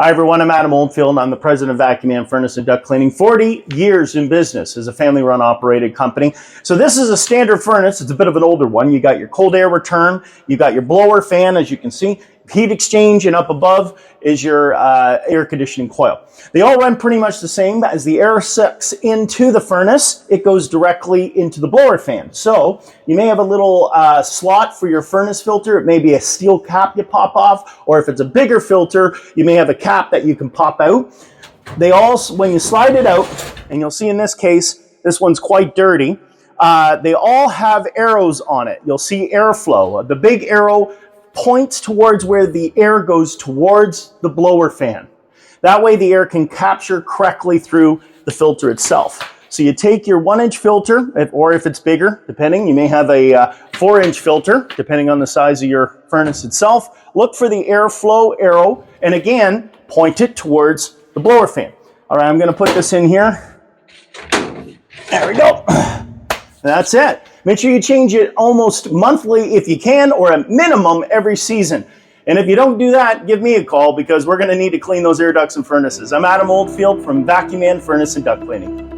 Hi everyone, I'm Adam Oldfield and I'm the president of Vacu-Man Furnace and Duct Cleaning. 40 years in business as a family-run operated company. So this is a standard furnace. It's a bit of an older one. You got your cold air return, you got your blower fan, as you can see, heat exchange, and up above is your air conditioning coil. They all run pretty much the same. As the air sucks into the furnace, it goes directly into the blower fan. So you may have a little slot for your furnace filter. It may be a steel cap you pop off, or if it's a bigger filter, you may have a cap that you can pop out. They all, when you slide it out, and you'll see in this case, this one's quite dirty, they all have arrows on it. You'll see airflow. The big arrow points towards where the air goes towards the blower fan. That way the air can capture correctly through the filter itself. So you take your 1-inch filter, or if it's bigger, depending, you may have a 4-inch filter, depending on the size of your furnace itself. Look for the airflow arrow, and again, point it towards the blower fan. All right, I'm going to put this in here. There we go. That's it. Make sure you change it almost monthly if you can, or at minimum every season. And if you don't do that, give me a call because we're going to need to clean those air ducts and furnaces. I'm Adam Oldfield from Vacu-Man Furnace and Duct Cleaning.